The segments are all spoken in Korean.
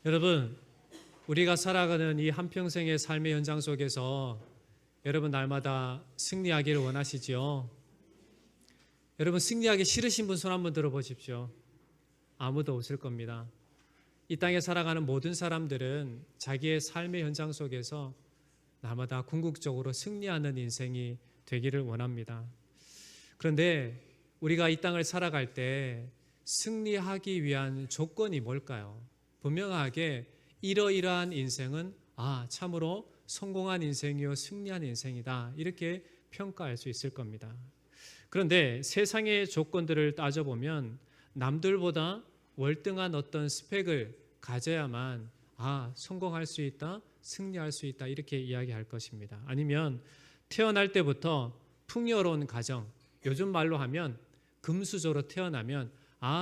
여러분, 우리가 살아가는 이 한평생의 삶의 현장 속에서 여러분 날마다 승리하기를 원하시지요? 여러분 승리하기 싫으신 분 손 한번 들어보십시오. 아무도 없을 겁니다. 이 땅에 살아가는 모든 사람들은 자기의 삶의 현장 속에서 날마다 궁극적으로 승리하는 인생이 되기를 원합니다. 그런데 우리가 이 땅을 살아갈 때 승리하기 위한 조건이 뭘까요? 분명하게 이러이러한 인생은 참으로 성공한 인생이요 승리한 인생이다, 이렇게 평가할 수 있을 겁니다. 그런데 세상의 조건들을 따져보면 남들보다 월등한 어떤 스펙을 가져야만 성공할 수 있다, 승리할 수 있다, 이렇게 이야기할 것입니다. 아니면 태어날 때부터 풍요로운 가정, 요즘 말로 하면 금수저로 태어나면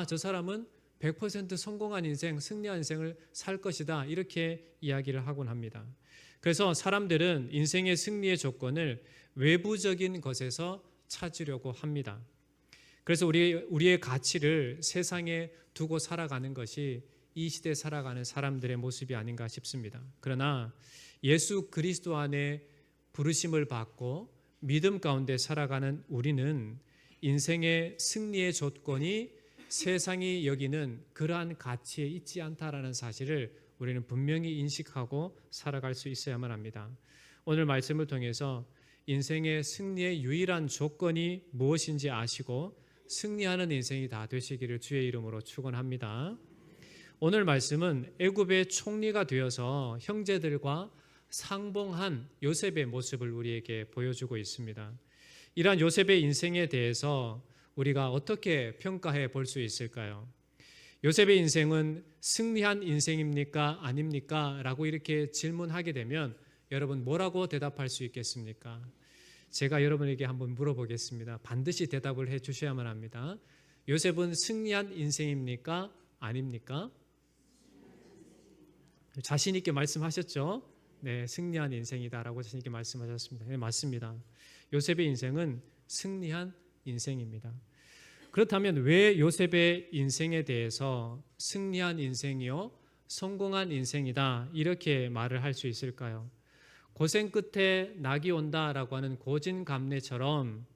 저 사람은 100% 성공한 인생, 승리한 인생을 살 것이다, 이렇게 이야기를 하곤 합니다. 그래서 사람들은 인생의 승리의 조건을 외부적인 것에서 찾으려고 합니다. 그래서 우리의 가치를 세상에 두고 살아가는 것이 이 시대에 살아가는 사람들의 모습이 아닌가 싶습니다. 그러나 예수 그리스도 안에 부르심을 받고 믿음 가운데 살아가는 우리는 인생의 승리의 조건이 세상이 여기는 그러한 가치에 있지 않다라는 사실을 우리는 분명히 인식하고 살아갈 수 있어야만 합니다. 오늘 말씀을 통해서 인생의 승리의 유일한 조건이 무엇인지 아시고 승리하는 인생이 다 되시기를 주의 이름으로 축원합니다. 오늘 말씀은 애굽의 총리가 되어서 형제들과 상봉한 요셉의 모습을 우리에게 보여주고 있습니다. 이러한 요셉의 인생에 대해서 우리가 어떻게 평가해 볼 수 있을까요? 요셉의 인생은 승리한 인생입니까? 아닙니까? 라고 이렇게 질문하게 되면 여러분 뭐라고 대답할 수 있겠습니까? 제가 여러분에게 한번 물어보겠습니다. 반드시 대답을 해 주셔야만 합니다. 요셉은 승리한 인생입니까? 아닙니까? 자신 있게 말씀하셨죠? 네, 승리한 인생이다라고 자신 있게 말씀하셨습니다. 네, 맞습니다. 요셉의 인생은 승리한 인생입니다. 그렇다면 왜 요셉의 인생에 대해서 승리한 인생이요 성공한 인생이다, 이렇게 말을 할 수 있을까요? 고생 끝에 낙이 온다라고 하는 고진감래처럼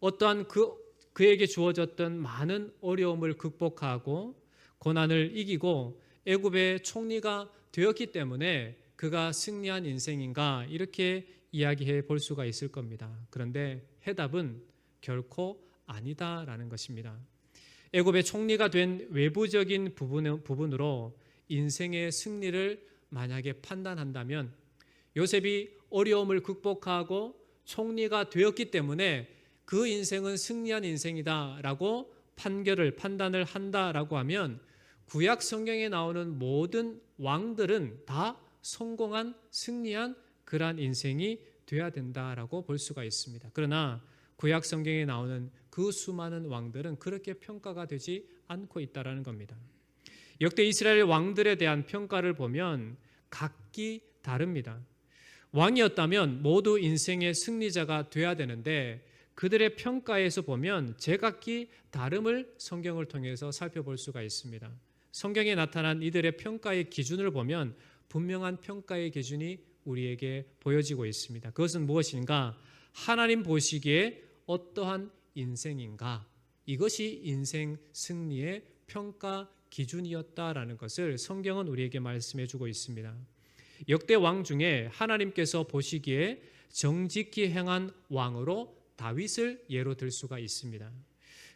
어떠한 그에게 주어졌던 많은 어려움을 극복하고 고난을 이기고 애굽의 총리가 되었기 때문에 그가 승리한 인생인가, 이렇게 이야기해 볼 수가 있을 겁니다. 그런데 해답은 결코 아니다라는 것입니다. 애굽의 총리가 된 외부적인 부분으로 인생의 승리를 만약에 판단한다면 요셉이 어려움을 극복하고 총리가 되었기 때문에 그 인생은 승리한 인생이다라고 판단을 한다라고 하면 구약 성경에 나오는 모든 왕들은 다 성공한 승리한 그러한 인생이 되어야 된다라고 볼 수가 있습니다. 그러나 구약 성경에 나오는 그 수많은 왕들은 그렇게 평가가 되지 않고 있다는 겁니다. 역대 이스라엘 왕들에 대한 평가를 보면 각기 다릅니다. 왕이었다면 모두 인생의 승리자가 되어야 되는데 그들의 평가에서 보면 제각기 다름을 성경을 통해서 살펴볼 수가 있습니다. 성경에 나타난 이들의 평가의 기준을 보면 분명한 평가의 기준이 우리에게 보여지고 있습니다. 그것은 무엇인가? 하나님 보시기에 어떠한 인생인가? 이것이 인생 승리의 평가 기준이었다라는 것을 성경은 우리에게 말씀해 주고 있습니다. 역대 왕 중에 하나님께서 보시기에 정직히 행한 왕으로 다윗을 예로 들 수가 있습니다.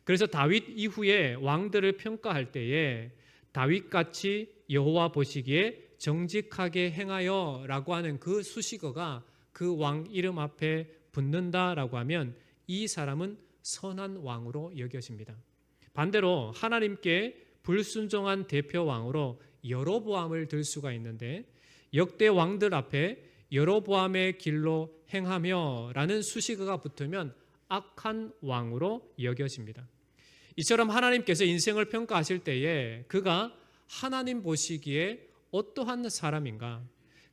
그래서 다윗 이후에 왕들을 평가할 때에 다윗같이 여호와 보시기에 정직하게 행하여 라고 하는 그 수식어가 그 왕 이름 앞에 붙는다라고 하면 이 사람은 선한 왕으로 여겨집니다. 반대로 하나님께 불순종한 대표 왕으로 여로보암을 들 수가 있는데 역대 왕들 앞에 여로보암의 길로 행하며 라는 수식어가 붙으면 악한 왕으로 여겨집니다. 이처럼 하나님께서 인생을 평가하실 때에 그가 하나님 보시기에 어떠한 사람인가,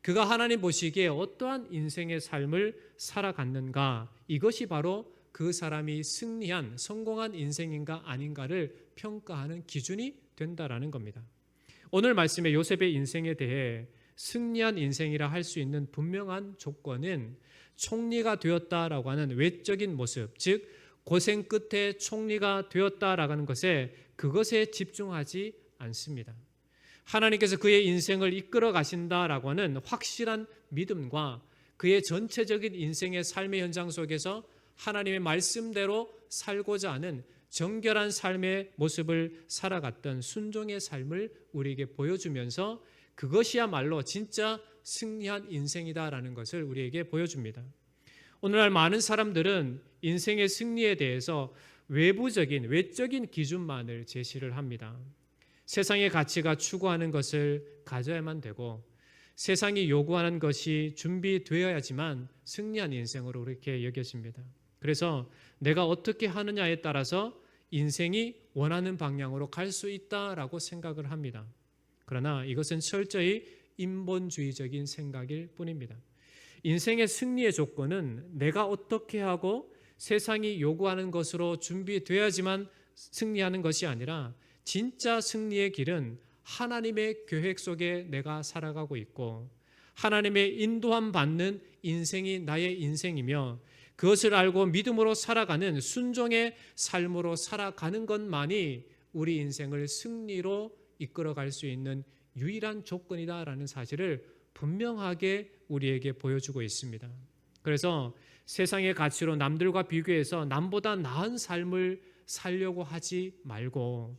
그가 하나님 보시기에 어떠한 인생의 삶을 살아갔는가, 이것이 바로 그 사람이 승리한 성공한 인생인가 아닌가를 평가하는 기준이 된다라는 겁니다. 오늘 말씀의 요셉의 인생에 대해 승리한 인생이라 할 수 있는 분명한 조건은 총리가 되었다라고 하는 외적인 모습, 즉 고생 끝에 총리가 되었다라고 하는 그것에 집중하지 않습니다. 하나님께서 그의 인생을 이끌어 가신다라고 하는 확실한 믿음과 그의 전체적인 인생의 삶의 현장 속에서 하나님의 말씀대로 살고자 하는 정결한 삶의 모습을 살아갔던 순종의 삶을 우리에게 보여주면서 그것이야말로 진짜 승리한 인생이다라는 것을 우리에게 보여줍니다. 오늘날 많은 사람들은 인생의 승리에 대해서 외적인 기준만을 제시를 합니다. 세상의 가치가 추구하는 것을 가져야만 되고 세상이 요구하는 것이 준비되어야지만 승리한 인생으로 그렇게 여겨집니다. 그래서 내가 어떻게 하느냐에 따라서 인생이 원하는 방향으로 갈 수 있다라고 생각을 합니다. 그러나 이것은 철저히 인본주의적인 생각일 뿐입니다. 인생의 승리의 조건은 내가 어떻게 하고 세상이 요구하는 것으로 준비되어야지만 승리하는 것이 아니라 진짜 승리의 길은 하나님의 계획 속에 내가 살아가고 있고 하나님의 인도함 받는 인생이 나의 인생이며 그것을 알고 믿음으로 살아가는 순종의 삶으로 살아가는 것만이 우리 인생을 승리로 이끌어갈 수 있는 유일한 조건이다라는 사실을 분명하게 우리에게 보여주고 있습니다. 그래서 세상의 가치로 남들과 비교해서 남보다 나은 삶을 살려고 하지 말고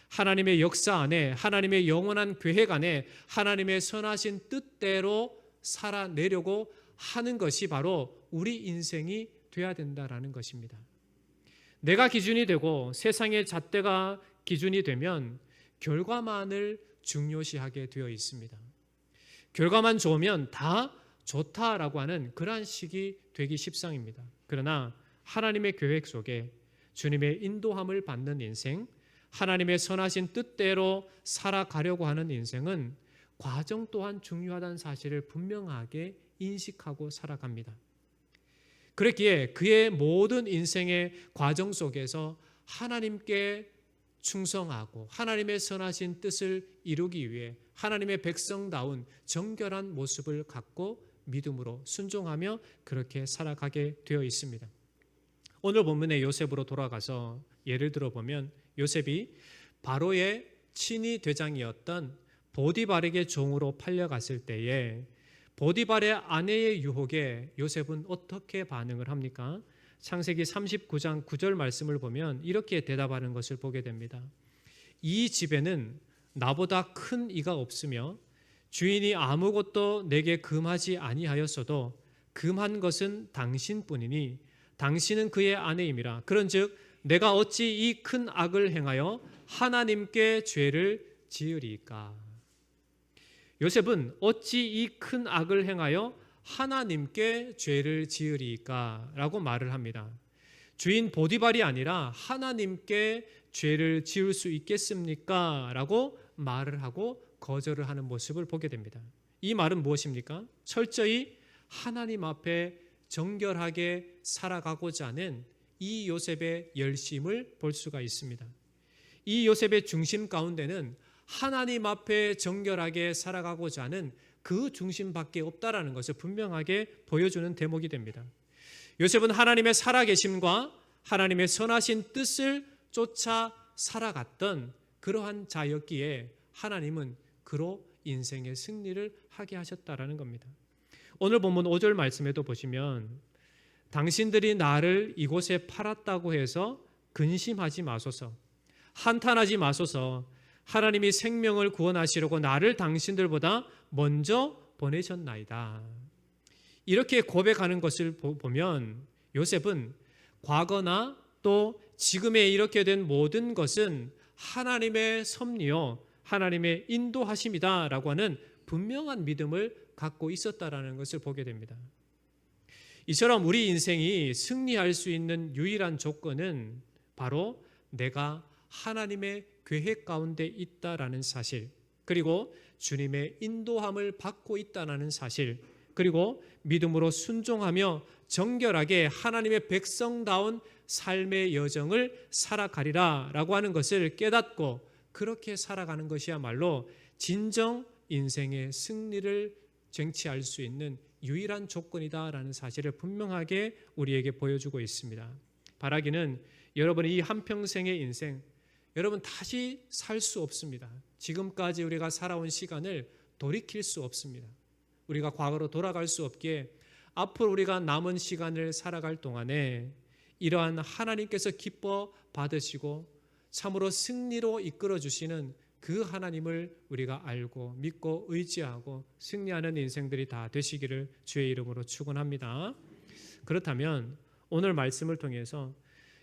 하나님의 역사 안에 하나님의 영원한 계획 안에 하나님의 선하신 뜻대로 살아내려고 하는 것이 바로 우리 인생이 돼야 된다라는 것입니다. 내가 기준이 되고 세상의 잣대가 기준이 되면 결과만을 중요시하게 되어 있습니다. 결과만 좋으면 다 좋다라고 하는 그러한 식이 되기 십상입니다. 그러나 하나님의 계획 속에 주님의 인도함을 받는 인생, 하나님의 선하신 뜻대로 살아가려고 하는 인생은 과정 또한 중요하다는 사실을 분명하게 인식하고 살아갑니다. 그랬기에 그의 모든 인생의 과정 속에서 하나님께 충성하고 하나님의 선하신 뜻을 이루기 위해 하나님의 백성다운 정결한 모습을 갖고 믿음으로 순종하며 그렇게 살아가게 되어 있습니다. 오늘 본문의 요셉으로 돌아가서 예를 들어보면 요셉이 바로의 친위 대장이었던 보디발에게 종으로 팔려갔을 때에 보디발의 아내의 유혹에 요셉은 어떻게 반응을 합니까? 창세기 39장 9절 말씀을 보면 이렇게 대답하는 것을 보게 됩니다. 이 집에는 나보다 큰 이가 없으며 주인이 아무것도 내게 금하지 아니하였어도 금한 것은 당신뿐이니 당신은 그의 아내임이라. 그런즉 내가 어찌 이 큰 악을 행하여 하나님께 죄를 지으리까? 요셉은 어찌 이 큰 악을 행하여 하나님께 죄를 지으리까? 라고 말을 합니다. 주인 보디발이 아니라 하나님께 죄를 지을 수 있겠습니까? 라고 말을 하고 거절을 하는 모습을 보게 됩니다. 이 말은 무엇입니까? 철저히 하나님 앞에 정결하게 살아가고자 하는 이 요셉의 열심을 볼 수가 있습니다. 이 요셉의 중심 가운데는 하나님 앞에 정결하게 살아가고자 하는 그 중심밖에 없다라는 것을 분명하게 보여주는 대목이 됩니다. 요셉은 하나님의 살아계심과 하나님의 선하신 뜻을 쫓아 살아갔던 그러한 자였기에 하나님은 그로 인생의 승리를 하게 하셨다라는 겁니다. 오늘 본문 5절 말씀에도 보시면 당신들이 나를 이곳에 팔았다고 해서 근심하지 마소서, 한탄하지 마소서. 하나님이 생명을 구원하시려고 나를 당신들보다 먼저 보내셨나이다. 이렇게 고백하는 것을 보면 요셉은 과거나 또 지금에 이렇게 된 모든 것은 하나님의 섭리요 하나님의 인도하심이다라고 하는 분명한 믿음을 갖고 있었다라는 것을 보게 됩니다. 이처럼 우리 인생이 승리할 수 있는 유일한 조건은 바로 내가 하나님의 계획 가운데 있다라는 사실, 그리고 주님의 인도함을 받고 있다라는 사실, 그리고 믿음으로 순종하며 정결하게 하나님의 백성다운 삶의 여정을 살아가리라 라고 하는 것을 깨닫고 그렇게 살아가는 것이야말로 진정 인생의 승리를 쟁취할 수 있는 유일한 조건이다라는 사실을 분명하게 우리에게 보여주고 있습니다. 바라기는 여러분의 이 한평생의 인생, 여러분 다시 살 수 없습니다. 지금까지 우리가 살아온 시간을 돌이킬 수 없습니다. 우리가 과거로 돌아갈 수 없기에 앞으로 우리가 남은 시간을 살아갈 동안에 이러한 하나님께서 기뻐 받으시고 참으로 승리로 이끌어 주시는 그 하나님을 우리가 알고 믿고 의지하고 승리하는 인생들이 다 되시기를 주의 이름으로 축원합니다. 그렇다면 오늘 말씀을 통해서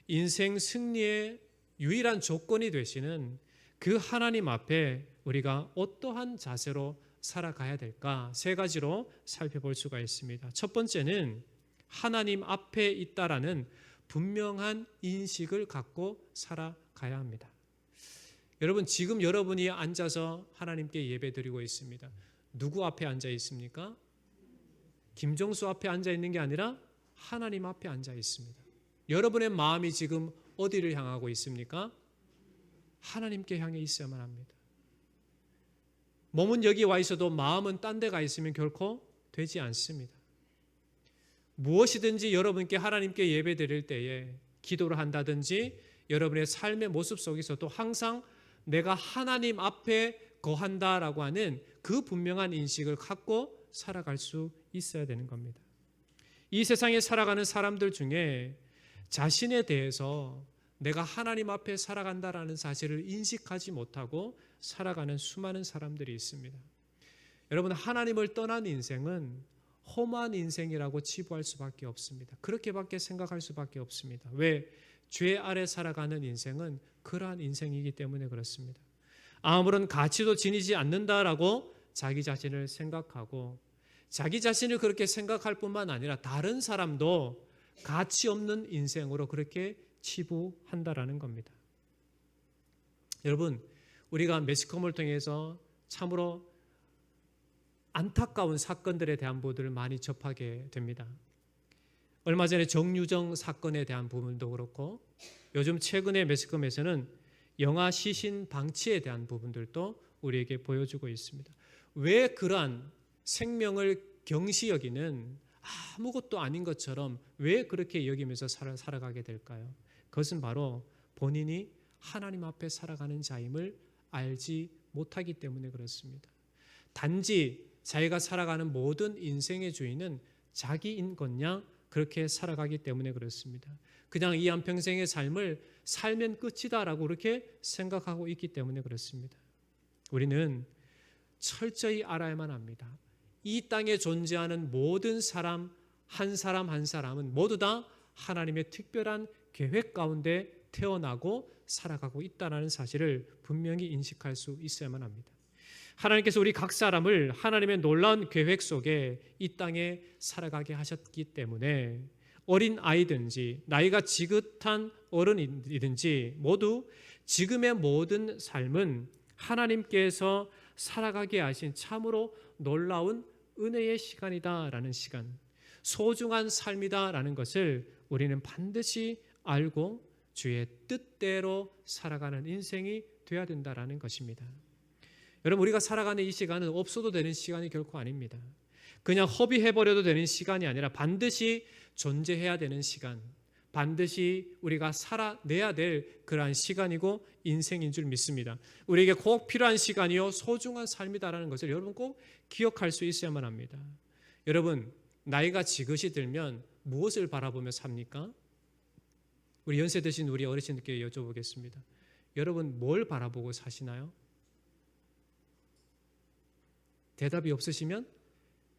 인생 승리의 유일한 조건이 되시는 그 하나님 앞에 우리가 어떠한 자세로 살아가야 될까? 세 가지로 살펴볼 수가 있습니다. 첫 번째는 하나님 앞에 있다라는 분명한 인식을 갖고 살아가야 합니다. 여러분, 지금 여러분이 앉아서 하나님께 예배드리고 있습니다. 누구 앞에 앉아 있습니까? 김정수 앞에 앉아 있는 게 아니라 하나님 앞에 앉아 있습니다. 여러분의 마음이 지금 어디를 향하고 있습니까? 하나님께 향해 있어야만 합니다. 몸은 여기 와 있어도 마음은 딴 데 가 있으면 결코 되지 않습니다. 무엇이든지 여러분께 하나님께 예배 드릴 때에 기도를 한다든지 여러분의 삶의 모습 속에서도 항상 내가 하나님 앞에 거한다라고 하는 그 분명한 인식을 갖고 살아갈 수 있어야 되는 겁니다. 이 세상에 살아가는 사람들 중에 자신에 대해서 내가 하나님 앞에 살아간다라는 사실을 인식하지 못하고 살아가는 수많은 사람들이 있습니다. 여러분, 하나님을 떠난 인생은 험한 인생이라고 치부할 수밖에 없습니다. 그렇게밖에 생각할 수밖에 없습니다. 왜? 죄 아래 살아가는 인생은 그러한 인생이기 때문에 그렇습니다. 아무런 가치도 지니지 않는다라고 자기 자신을 생각하고 자기 자신을 그렇게 생각할 뿐만 아니라 다른 사람도 가치 없는 인생으로 그렇게 치부한다라는 겁니다. 여러분, 우리가 매스컴을 통해서 참으로 안타까운 사건들에 대한 보도를 많이 접하게 됩니다. 얼마 전에 정유정 사건에 대한 부분도 그렇고 요즘 최근에 매스컴에서는 영아 시신 방치에 대한 부분들도 우리에게 보여주고 있습니다. 왜 그러한 생명을 경시 여기는 아무것도 아닌 것처럼 왜 그렇게 여기면서 살아가게 될까요? 그것은 바로 본인이 하나님 앞에 살아가는 자임을 알지 못하기 때문에 그렇습니다. 단지 자기가 살아가는 모든 인생의 주인은 자기인 것냥 그렇게 살아가기 때문에 그렇습니다. 그냥 이 한평생의 삶을 살면 끝이다라고 그렇게 생각하고 있기 때문에 그렇습니다. 우리는 철저히 알아야만 합니다. 이 땅에 존재하는 모든 사람 한 사람은 모두 다 하나님의 특별한 계획 가운데 태어나고 살아가고 있다는 사실을 분명히 인식할 수 있어야만 합니다. 하나님께서 우리 각 사람을 하나님의 놀라운 계획 속에 이 땅에 살아가게 하셨기 때문에 어린 아이든지 나이가 지긋한 어른이든지 모두 지금의 모든 삶은 하나님께서 살아가게 하신 참으로 놀라운 은혜의 시간이다라는 시간, 소중한 삶이다라는 것을 우리는 반드시 알고 주의 뜻대로 살아가는 인생이 되어야 된다라는 것입니다. 여러분, 우리가 살아가는 이 시간은 없어도 되는 시간이 결코 아닙니다. 그냥 허비해버려도 되는 시간이 아니라 반드시 존재해야 되는 시간, 반드시 우리가 살아내야 될 그러한 시간이고 인생인 줄 믿습니다. 우리에게 꼭 필요한 시간이요 소중한 삶이다라는 것을 여러분 꼭 기억할 수 있어야만 합니다. 여러분, 나이가 지긋이 들면 무엇을 바라보며 삽니까? 우리 연세 드신 우리 어르신들께 여쭤보겠습니다. 여러분, 뭘 바라보고 사시나요? 대답이 없으시면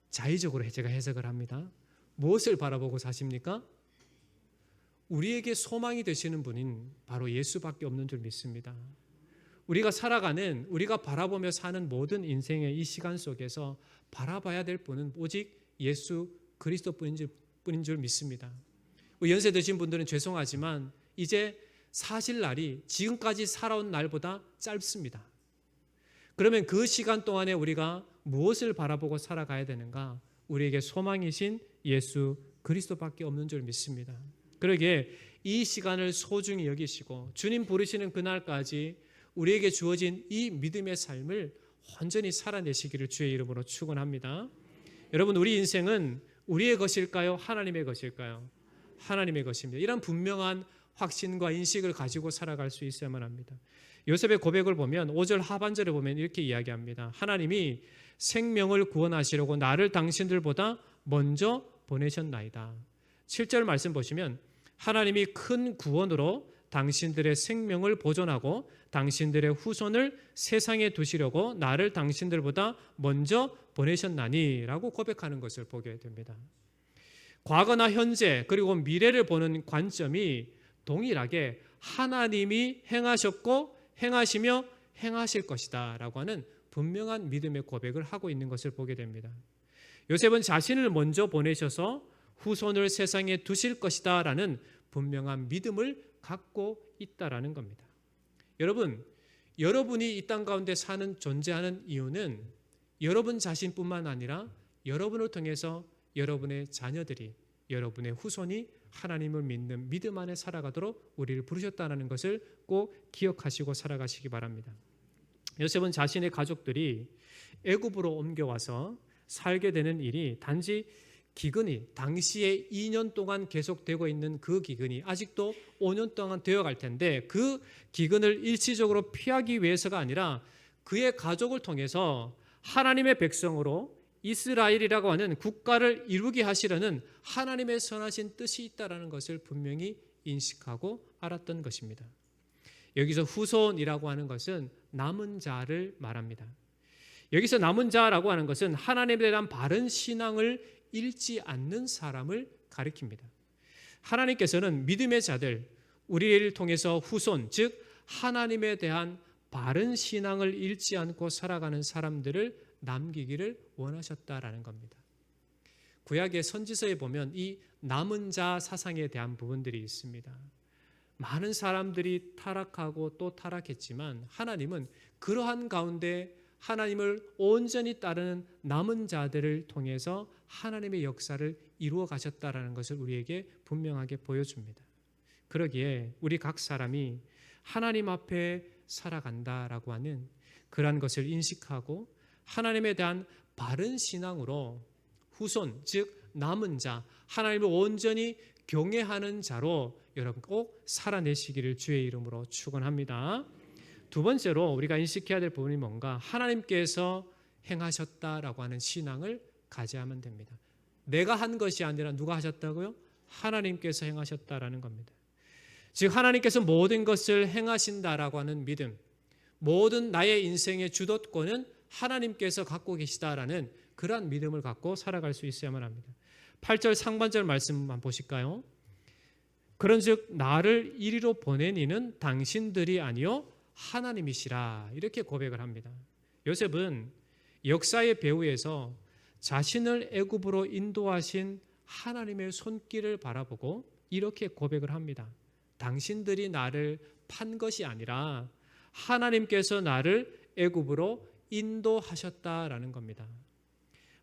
자의적으로 제가 해석을 합니다. 무엇을 바라보고 사십니까? 우리에게 소망이 되시는 분인 바로 예수밖에 없는 줄 믿습니다. 우리가 살아가는, 우리가 바라보며 사는 모든 인생의 이 시간 속에서 바라봐야 될 분은 오직 예수 그리스도뿐인 줄 믿습니다. 우리 연세 드신 분들은 죄송하지만 이제 사실 날이 지금까지 살아온 날보다 짧습니다. 그러면 그 시간 동안에 우리가 무엇을 바라보고 살아가야 되는가? 우리에게 소망이신 예수 그리스도밖에 없는 줄 믿습니다. 그러기에 이 시간을 소중히 여기시고 주님 부르시는 그날까지 우리에게 주어진 이 믿음의 삶을 온전히 살아내시기를 주의 이름으로 축원합니다. 여러분, 우리 인생은 우리의 것일까요? 하나님의 것일까요? 하나님의 것입니다. 이런 분명한 확신과 인식을 가지고 살아갈 수 있어야만 합니다. 요셉의 고백을 보면 5절 하반절에 보면 이렇게 이야기합니다. 하나님이 생명을 구원하시려고 나를 당신들보다 먼저 보내셨나이다. 7절 말씀 보시면 하나님이 큰 구원으로 당신들의 생명을 보존하고 당신들의 후손을 세상에 두시려고 나를 당신들보다 먼저 보내셨나니 라고 고백하는 것을 보게 됩니다. 과거나 현재 그리고 미래를 보는 관점이 동일하게 하나님이 행하셨고 행하시며 행하실 것이다 라고 하는 분명한 믿음의 고백을 하고 있는 것을 보게 됩니다. 요셉은 자신을 먼저 보내셔서 후손을 세상에 두실 것이다 라는 분명한 믿음을 갖고 있다라는 겁니다. 여러분, 여러분이 이 땅 가운데 존재하는 이유는 여러분 자신뿐만 아니라 여러분을 통해서 여러분의 자녀들이, 여러분의 후손이 하나님을 믿는 믿음 안에 살아가도록 우리를 부르셨다는 것을 꼭 기억하시고 살아가시기 바랍니다. 요셉은 자신의 가족들이 애굽으로 옮겨와서 살게 되는 일이 단지 기근이 당시에 2년 동안 계속되고 있는 그 기근이 아직도 5년 동안 되어갈 텐데 그 기근을 일시적으로 피하기 위해서가 아니라 그의 가족을 통해서 하나님의 백성으로 이스라엘이라고 하는 국가를 이루게 하시려는 하나님의 선하신 뜻이 있다는 것을 분명히 인식하고 알았던 것입니다. 여기서 후손이라고 하는 것은 남은 자를 말합니다. 여기서 남은 자라고 하는 것은 하나님에 대한 바른 신앙을 잃지 않는 사람을 가리킵니다. 하나님께서는 믿음의 자들, 우리를 통해서 후손, 즉 하나님에 대한 바른 신앙을 잃지 않고 살아가는 사람들을 남기기를 원하셨다라는 겁니다. 구약의 선지서에 보면 이 남은 자 사상에 대한 부분들이 있습니다. 많은 사람들이 타락하고 또 타락했지만 하나님은 그러한 가운데 하나님을 온전히 따르는 남은 자들을 통해서 하나님의 역사를 이루어 가셨다라는 것을 우리에게 분명하게 보여줍니다. 그러기에 우리 각 사람이 하나님 앞에 살아간다라고 하는 그러한 것을 인식하고 하나님에 대한 바른 신앙으로 후손, 즉 남은 자, 하나님을 온전히 경외하는 자로 여러분 꼭 살아내시기를 주의 이름으로 축원합니다. 두 번째로 우리가 인식해야 될 부분이 뭔가, 하나님께서 행하셨다라고 하는 신앙을 가져야만 됩니다. 내가 한 것이 아니라 누가 하셨다고요? 하나님께서 행하셨다라는 겁니다. 즉 하나님께서 모든 것을 행하신다라고 하는 믿음, 모든 나의 인생의 주도권은 하나님께서 갖고 계시다라는 그러한 믿음을 갖고 살아갈 수 있어야만 합니다. 8절 상반절 말씀만 보실까요? 그런즉 나를 이리로 보낸 이는 당신들이 아니요 하나님이시라, 이렇게 고백을 합니다. 요셉은 역사의 배후에서 자신을 애굽으로 인도하신 하나님의 손길을 바라보고 이렇게 고백을 합니다. 당신들이 나를 판 것이 아니라 하나님께서 나를 애굽으로 인도하셨다라는 겁니다.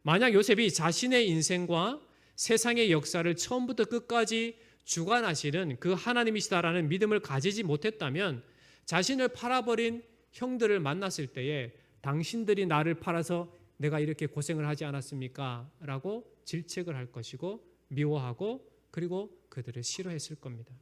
만약 요셉이 자신의 인생과 세상의 역사를 처음부터 끝까지 주관하시는 그 하나님이시다라는 믿음을 가지지 못했다면 자신을 팔아버린 형들을 만났을 때에 당신들이 나를 팔아서 내가 이렇게 고생을 하지 않았습니까? 라고 질책을 할 것이고 미워하고 그리고 그들을 싫어했을 겁니다.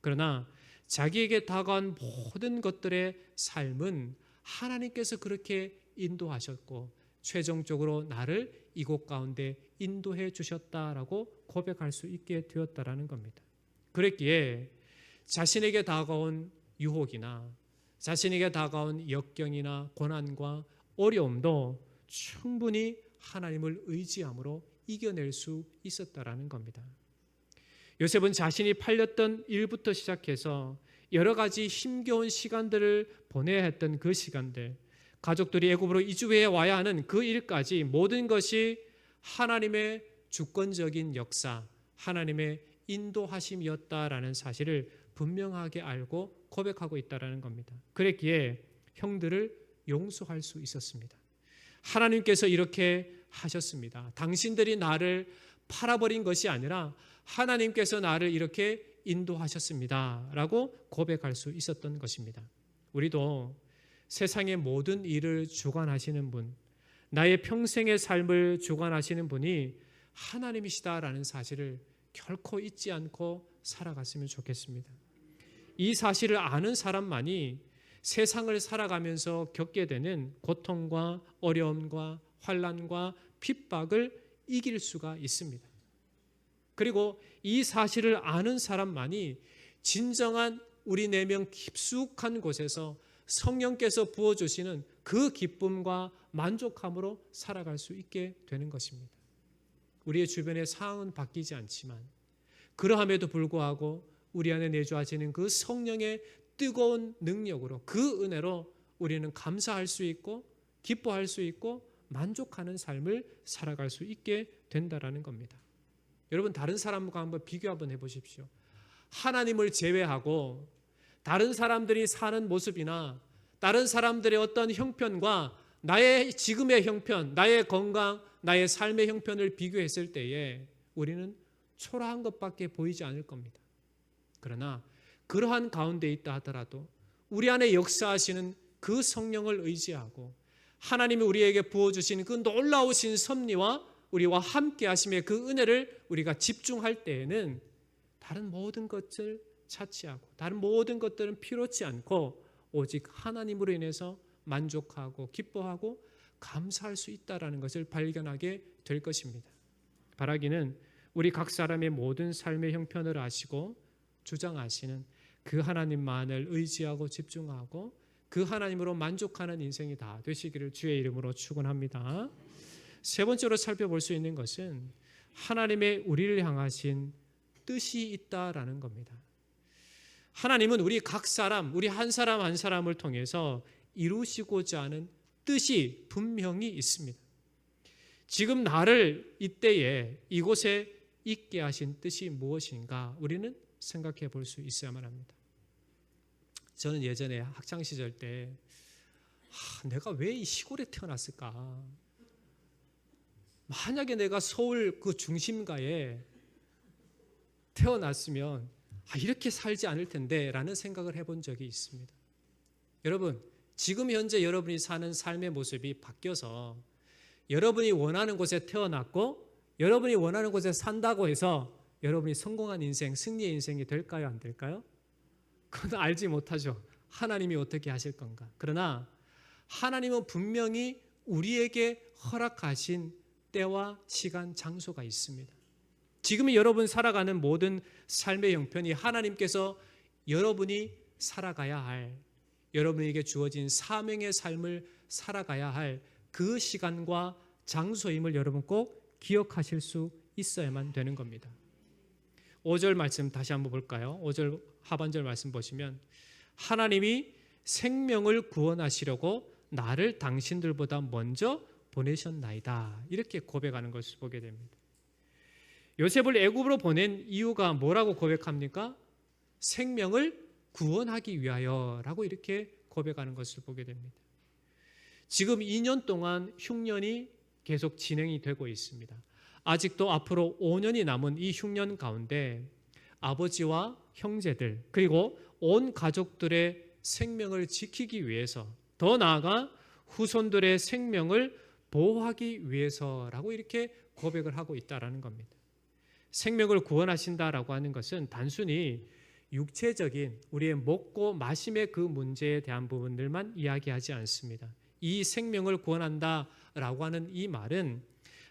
그러나 자기에게 다가온 모든 것들의 삶은 하나님께서 그렇게 인도하셨고 최종적으로 나를 이곳 가운데 인도해 주셨다라고 고백할 수 있게 되었다라는 겁니다. 그랬기에 자신에게 다가온 유혹이나 자신에게 다가온 역경이나 고난과 어려움도 충분히 하나님을 의지함으로 이겨낼 수 있었다라는 겁니다. 요셉은 자신이 팔렸던 일부터 시작해서 여러 가지 힘겨운 시간들을 보내야 했던 그 시간들, 가족들이 애굽으로 이주해 와야 하는 그 일까지 모든 것이 하나님의 주권적인 역사, 하나님의 인도하심이었다라는 사실을 분명하게 알고 고백하고 있다라는 겁니다. 그랬기에 형들을 용서할 수 있었습니다. 하나님께서 이렇게 하셨습니다. 당신들이 나를 팔아버린 것이 아니라 하나님께서 나를 이렇게 인도하셨습니다 라고 고백할 수 있었던 것입니다. 우리도 세상의 모든 일을 주관하시는 분, 나의 평생의 삶을 주관하시는 분이 하나님이시다라는 사실을 결코 잊지 않고 살아갔으면 좋겠습니다. 이 사실을 아는 사람만이 세상을 살아가면서 겪게 되는 고통과 어려움과 환난과 핍박을 이길 수가 있습니다. 그리고 이 사실을 아는 사람만이 진정한 우리 내면 깊숙한 곳에서 성령께서 부어주시는 그 기쁨과 만족함으로 살아갈 수 있게 되는 것입니다. 우리의 주변의 상황은 바뀌지 않지만 그러함에도 불구하고 우리 안에 내주어지는 그 성령의 뜨거운 능력으로, 그 은혜로 우리는 감사할 수 있고 기뻐할 수 있고 만족하는 삶을 살아갈 수 있게 된다라는 겁니다. 여러분, 다른 사람과 한번 비교 한번 해보십시오. 하나님을 제외하고 다른 사람들이 사는 모습이나 다른 사람들의 어떤 형편과 나의 지금의 형편, 나의 건강, 나의 삶의 형편을 비교했을 때에 우리는 초라한 것밖에 보이지 않을 겁니다. 그러나 그러한 가운데 있다 하더라도 우리 안에 역사하시는 그 성령을 의지하고 하나님이 우리에게 부어주신 그 놀라우신 섭리와 우리와 함께 하심의 그 은혜를 우리가 집중할 때에는 다른 모든 것을 차치하고 다른 모든 것들은 필요치 않고 오직 하나님으로 인해서 만족하고 기뻐하고 감사할 수 있다는 것을 발견하게 될 것입니다. 바라기는 우리 각 사람의 모든 삶의 형편을 아시고 주장하시는 그 하나님만을 의지하고 집중하고 그 하나님으로 만족하는 인생이 다 되시기를 주의 이름으로 축원합니다. 세 번째로 살펴볼 수 있는 것은 하나님의 우리를 향하신 뜻이 있다라는 겁니다. 하나님은 우리 각 사람, 우리 한 사람 한 사람을 통해서 이루시고자 하는 뜻이 분명히 있습니다. 지금 나를 이때에 이곳에 있게 하신 뜻이 무엇인가 우리는 생각해 볼 수 있어야만 합니다. 저는 예전에 학창시절 때 내가 왜 이 시골에 태어났을까? 만약에 내가 서울 그 중심가에 태어났으면 이렇게 살지 않을 텐데 라는 생각을 해본 적이 있습니다. 여러분, 지금 현재 여러분이 사는 삶의 모습이 바뀌어서 여러분이 원하는 곳에 태어났고 여러분이 원하는 곳에 산다고 해서 여러분이 성공한 인생, 승리의 인생이 될까요? 안 될까요? 그건 알지 못하죠. 하나님이 어떻게 하실 건가. 그러나 하나님은 분명히 우리에게 허락하신 때와 시간, 장소가 있습니다. 지금 여러분 살아가는 모든 삶의 형편이 하나님께서 여러분이 살아가야 할, 여러분에게 주어진 사명의 삶을 살아가야 할 그 시간과 장소임을 여러분 꼭 기억하실 수 있어야만 되는 겁니다. 5절 말씀 다시 한번 볼까요? 5절 하반절 말씀 보시면 하나님이 생명을 구원하시려고 나를 당신들보다 먼저 보내셨나이다. 이렇게 고백하는 것을 보게 됩니다. 요셉을 애굽으로 보낸 이유가 뭐라고 고백합니까? 생명을 구원하기 위하여라고 이렇게 고백하는 것을 보게 됩니다. 지금 2년 동안 흉년이 계속 진행이 되고 있습니다. 아직도 앞으로 5년이 남은 이 흉년 가운데 아버지와 형제들 그리고 온 가족들의 생명을 지키기 위해서, 더 나아가 후손들의 생명을 보호하기 위해서라고 이렇게 고백을 하고 있다는 겁니다. 생명을 구원하신다라고 하는 것은 단순히 육체적인 우리의 먹고 마심의 그 문제에 대한 부분들만 이야기하지 않습니다. 이 생명을 구원한다라고 하는 이 말은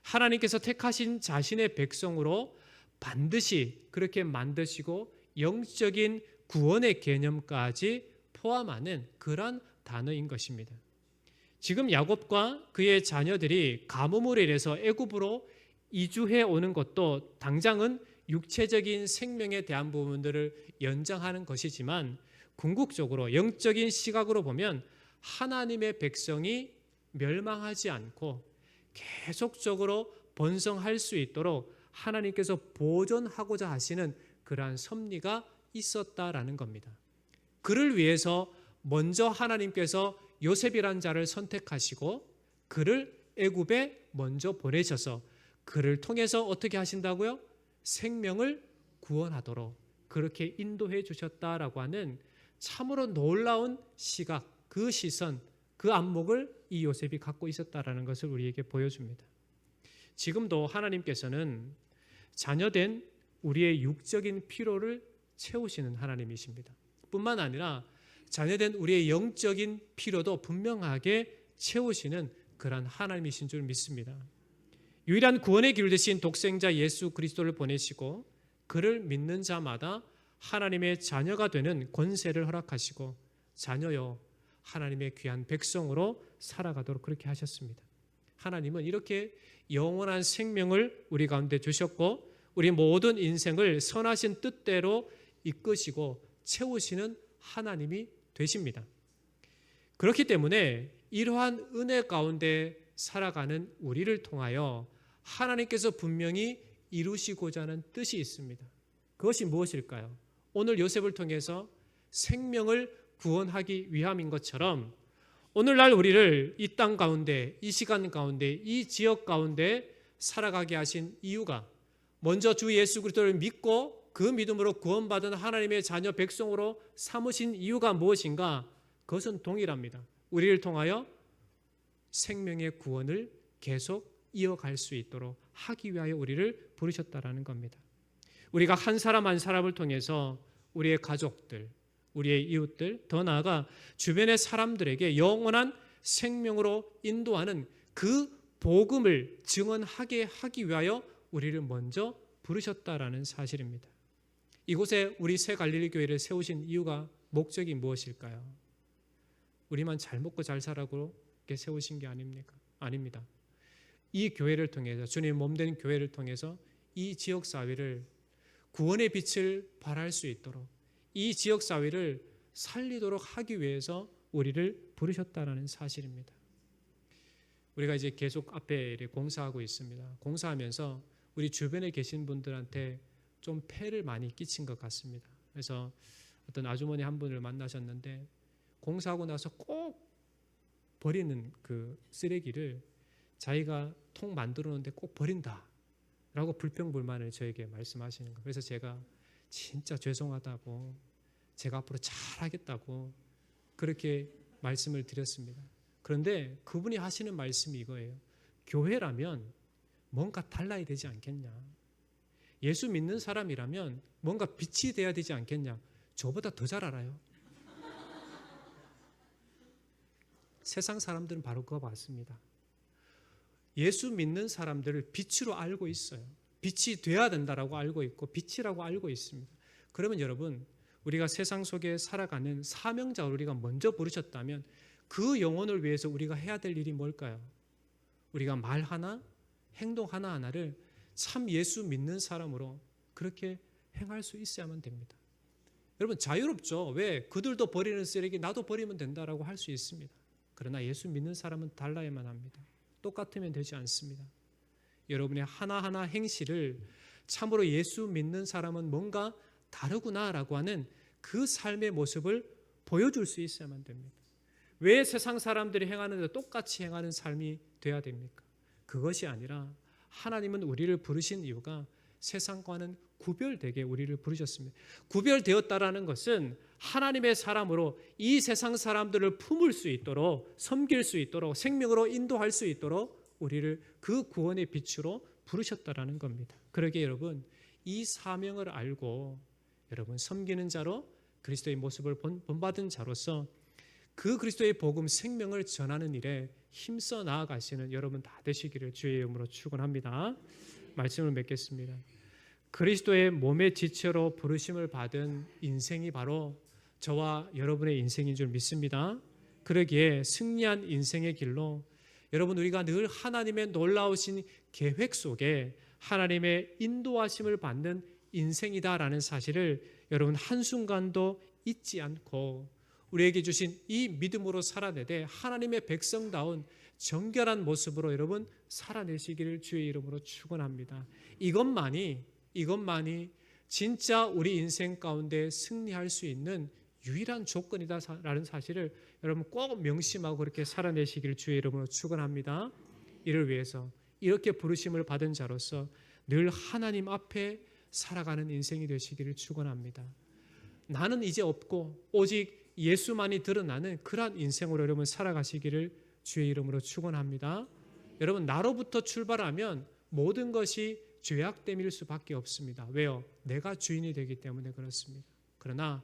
하나님께서 택하신 자신의 백성으로 반드시 그렇게 만드시고 영적인 구원의 개념까지 포함하는 그런 단어인 것입니다. 지금 야곱과 그의 자녀들이 가뭄으로 인해서 애굽으로 이주해 오는 것도 당장은 육체적인 생명에 대한 부분들을 연장하는 것이지만 궁극적으로 영적인 시각으로 보면 하나님의 백성이 멸망하지 않고 계속적으로 번성할 수 있도록 하나님께서 보존하고자 하시는 그러한 섭리가 있었다라는 겁니다. 그를 위해서 먼저 하나님께서 요셉이라는 자를 선택하시고 그를 애굽에 먼저 보내셔서 그를 통해서 어떻게 하신다고요? 생명을 구원하도록 그렇게 인도해 주셨다라고 하는 참으로 놀라운 시각, 그 시선, 그 안목을 이 요셉이 갖고 있었다라는 것을 우리에게 보여줍니다. 지금도 하나님께서는 자녀된 우리의 육적인 필요를 채우시는 하나님이십니다. 뿐만 아니라 자녀된 우리의 영적인 필요도 분명하게 채우시는 그러한 하나님이신 줄 믿습니다. 유일한 구원의 길을 되신 독생자 예수 그리스도를 보내시고 그를 믿는 자마다 하나님의 자녀가 되는 권세를 허락하시고 자녀여 하나님의 귀한 백성으로 살아가도록 그렇게 하셨습니다. 하나님은 이렇게 영원한 생명을 우리 가운데 주셨고 우리 모든 인생을 선하신 뜻대로 이끄시고 채우시는 하나님이 되십니다. 그렇기 때문에 이러한 은혜 가운데 살아가는 우리를 통하여 하나님께서 분명히 이루시고자 하는 뜻이 있습니다. 그것이 무엇일까요? 오늘 요셉을 통해서 생명을 구원하기 위함인 것처럼 오늘날 우리를 이 땅 가운데, 이 시간 가운데, 이 지역 가운데 살아가게 하신 이유가 먼저 주 예수 그리스도를 믿고 그 믿음으로 구원받은 하나님의 자녀 백성으로 삼으신 이유가 무엇인가? 그것은 동일합니다. 우리를 통하여 생명의 구원을 계속 이어갈 수 있도록 하기 위하여 우리를 부르셨다라는 겁니다. 우리가 한 사람 한 사람을 통해서 우리의 가족들, 우리의 이웃들, 더 나아가 주변의 사람들에게 영원한 생명으로 인도하는 그 복음을 증언하게 하기 위하여 우리를 먼저 부르셨다라는 사실입니다. 이곳에 우리 새 갈릴리 교회를 세우신 이유가 목적이 무엇일까요? 우리만 잘 먹고 잘 살라고 이렇게 세우신 게 아닙니까? 아닙니다. 이 교회를 통해서 주님 몸된 교회를 통해서 이 지역 사회를 구원의 빛을 발할 수 있도록 이 지역 사회를 살리도록 하기 위해서 우리를 부르셨다라는 사실입니다. 우리가 이제 계속 앞에 공사하고 있습니다. 공사하면서 우리 주변에 계신 분들한테 좀 폐를 많이 끼친 것 같습니다. 그래서 어떤 아주머니 한 분을 만나셨는데 공사하고 나서 꼭 버리는 그 쓰레기를 자기가 통 만들어 놓는데 꼭 버린다라고 불평불만을 저에게 말씀하시는 거예요. 그래서 제가 진짜 죄송하다고 제가 앞으로 잘하겠다고 그렇게 말씀을 드렸습니다. 그런데 그분이 하시는 말씀이 이거예요. 교회라면 뭔가 달라야 되지 않겠냐. 예수 믿는 사람이라면 뭔가 빛이 돼야 되지 않겠냐. 저보다 더 잘 알아요. 세상 사람들은 바로 그거 봤습니다. 예수 믿는 사람들을 빛으로 알고 있어요. 빛이 돼야 된다라고 알고 있고 빛이라고 알고 있습니다. 그러면 여러분 우리가 세상 속에 살아가는 사명자를 우리가 먼저 부르셨다면 그 영혼을 위해서 우리가 해야 될 일이 뭘까요? 우리가 말 하나, 행동 하나하나를 참 예수 믿는 사람으로 그렇게 행할 수 있어야만 됩니다. 여러분 자유롭죠. 왜? 그들도 버리는 쓰레기 나도 버리면 된다라고 할 수 있습니다. 그러나 예수 믿는 사람은 달라야만 합니다. 똑같으면 되지 않습니다. 여러분의 하나하나 행실을 참으로 예수 믿는 사람은 뭔가 다르구나라고 하는 그 삶의 모습을 보여줄 수 있어야만 됩니다. 왜 세상 사람들이 행하는데 똑같이 행하는 삶이 돼야 됩니까? 그것이 아니라 하나님은 우리를 부르신 이유가 세상과는 구별되게 우리를 부르셨습니다. 구별되었다라는 것은 하나님의 사람으로 이 세상 사람들을 품을 수 있도록 섬길 수 있도록 생명으로 인도할 수 있도록 우리를 그 구원의 빛으로 부르셨다라는 겁니다. 그러기에 여러분 이 사명을 알고 여러분 섬기는 자로 그리스도의 모습을 본받은 자로서 그 그리스도의 복음 생명을 전하는 일에 힘써 나아가시는 여러분 다 되시기를 주의 이름으로 축원합니다. 말씀을 맺겠습니다. 그리스도의 몸의 지체로 부르심을 받은 인생이 바로 저와 여러분의 인생인 줄 믿습니다. 그러기에 승리한 인생의 길로 여러분 우리가 늘 하나님의 놀라우신 계획 속에 하나님의 인도하심을 받는 인생이다라는 사실을 여러분 한순간도 잊지 않고 우리에게 주신 이 믿음으로 살아내되 하나님의 백성다운 정결한 모습으로 여러분 살아내시기를 주의 이름으로 축원합니다. 이것만이 진짜 우리 인생 가운데 승리할 수 있는 유일한 조건이다라는 사실을 여러분 꼭 명심하고 그렇게 살아내시기를 주의 이름으로 축원합니다. 이를 위해서 이렇게 부르심을 받은 자로서 늘 하나님 앞에 살아가는 인생이 되시기를 축원합니다. 나는 이제 없고 오직 예수만이 드러나는 그러한 인생으로 여러분 살아가시기를 주의 이름으로 축원합니다. 여러분, 나로부터 출발하면 모든 것이 죄악됨일 수밖에 없습니다. 왜요? 내가 주인이 되기 때문에 그렇습니다. 그러나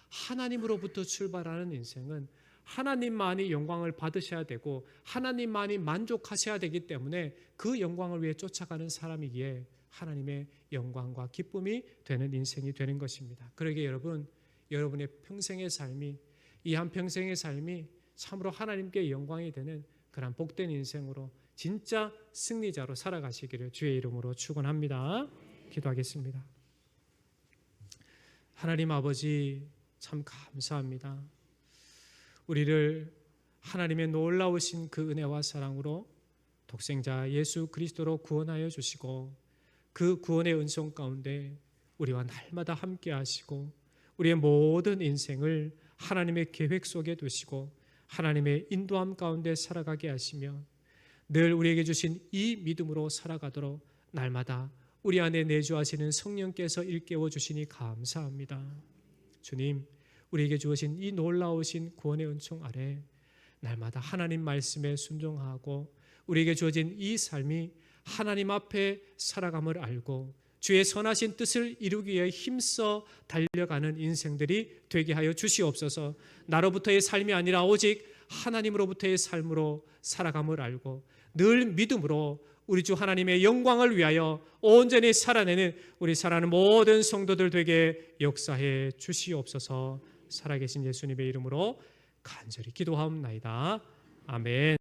하나님으로부터 출발하는 인생은 하나님만이 영광을 받으셔야 되고 하나님만이 만족하셔야 되기 때문에 그 영광을 위해 쫓아가는 사람이기에 하나님의 영광과 기쁨이 되는 인생이 되는 것입니다. 그러기에 여러분, 여러분의 평생의 삶이, 이 한평생의 삶이 참으로 하나님께 영광이 되는 그런 복된 인생으로 진짜 승리자로 살아가시기를 주의 이름으로 축원합니다. 기도하겠습니다. 하나님 아버지, 참 감사합니다. 우리를 하나님의 놀라우신 그 은혜와 사랑으로 독생자 예수 그리스도로 구원하여 주시고 그 구원의 은총 가운데 우리와 날마다 함께 하시고 우리의 모든 인생을 하나님의 계획 속에 두시고 하나님의 인도함 가운데 살아가게 하시며 늘 우리에게 주신 이 믿음으로 살아가도록 날마다 우리 안에 내주하시는 성령께서 일깨워 주시니 감사합니다. 주님, 우리에게 주어진 이 놀라우신 구원의 은총 아래 날마다 하나님 말씀에 순종하고 우리에게 주어진 이 삶이 하나님 앞에 살아감을 알고 주의 선하신 뜻을 이루기 위해 힘써 달려가는 인생들이 되게 하여 주시옵소서. 나로부터의 삶이 아니라 오직 하나님으로부터의 삶으로 살아감을 알고 늘 믿음으로 우리 주 하나님의 영광을 위하여 온전히 살아내는 우리 사랑하는 모든 성도들 되게 역사해 주시옵소서. 살아계신 예수님의 이름으로 간절히 기도하옵나이다. 아멘.